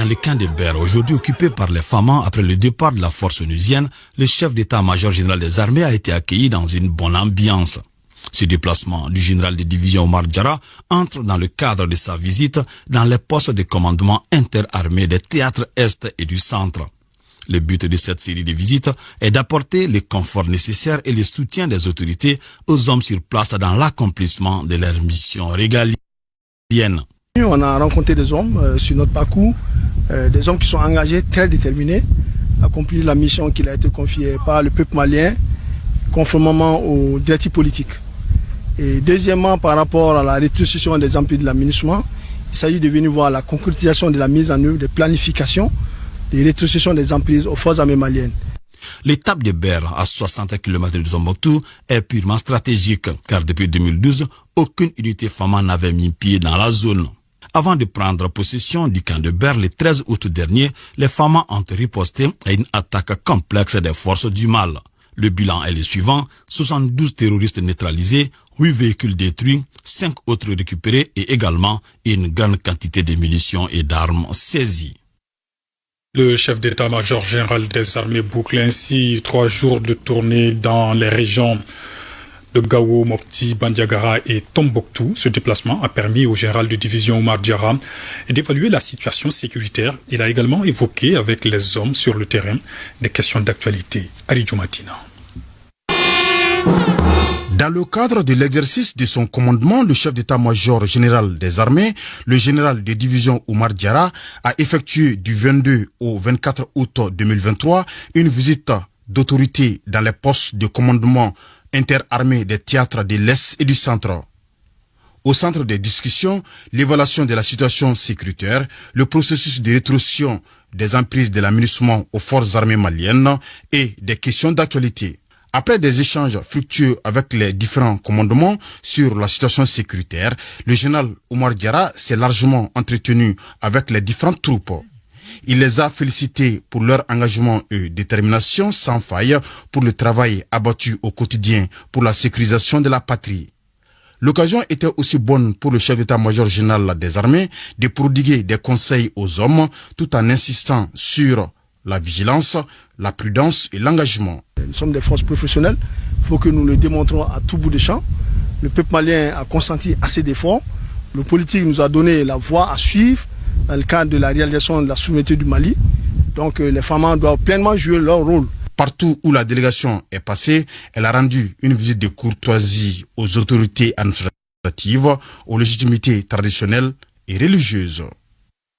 Dans le camp de Ber, aujourd'hui occupé par les Famas après le départ de la force onusienne, le chef d'état-major général des armées a été accueilli dans une bonne ambiance. Ce déplacement du général de division Omar Diarra entre dans le cadre de sa visite dans les postes de commandement interarmés des théâtres Est et du Centre. Le but de cette série de visites est d'apporter le confort nécessaire et le soutien des autorités aux hommes sur place dans l'accomplissement de leur mission régalienne. On a rencontré des hommes sur notre parcours, des hommes qui sont engagés, très déterminés, à accomplir la mission qui a été confiée par le peuple malien, conformément aux directives politiques. Et deuxièmement, par rapport à la restitution des empires de l'aménagement, il s'agit de venir voir la concrétisation de la mise en œuvre des planifications, des restitutions des emprises aux forces armées maliennes. L'étape de Ber, à 60 km de Tombouctou, est purement stratégique, car depuis 2012, aucune unité Fama n'avait mis pied dans la zone. Avant de prendre possession du camp de Ber le 13 août dernier, les Fama ont riposté à une attaque complexe des forces du mal. Le bilan est le suivant: 72 terroristes neutralisés, 8 véhicules détruits, 5 autres récupérés et également une grande quantité de munitions et d'armes saisies. Le chef d'état-major général des armées boucle ainsi 3 jours de tournée dans les régions de Gao, Mopti, Bandiagara et Tombouctou. Ce déplacement a permis au général de division Omar Diarra d'évaluer la situation sécuritaire. Il a également évoqué avec les hommes sur le terrain des questions d'actualité. Ali Djoumatina. Dans le cadre de l'exercice de son commandement, le chef d'état-major général des armées, le général de division Omar Diarra, a effectué du 22 au 24 août 2023 une visite d'autorité dans les postes de commandement interarmés des théâtres de l'Est et du Centre. Au centre des discussions, l'évaluation de la situation sécuritaire, le processus de rétrocession des emprises de l'aménagement aux forces armées maliennes et des questions d'actualité. Après des échanges fructueux avec les différents commandements sur la situation sécuritaire, le général Omar Diarra s'est largement entretenu avec les différentes troupes. Il les a félicités pour leur engagement et détermination sans faille pour le travail abattu au quotidien pour la sécurisation de la patrie. L'occasion était aussi bonne pour le chef d'état-major général des armées de prodiguer des conseils aux hommes tout en insistant sur la vigilance, la prudence et l'engagement. Nous sommes des forces professionnelles, il faut que nous le démontrons à tout bout de champ. Le peuple malien a consenti assez d'efforts. Le politique nous a donné la voie à suivre dans le cadre de la réalisation de la souveraineté du Mali. Donc les femmes doivent pleinement jouer leur rôle. Partout où la délégation est passée, elle a rendu une visite de courtoisie aux autorités administratives, aux légitimités traditionnelles et religieuses.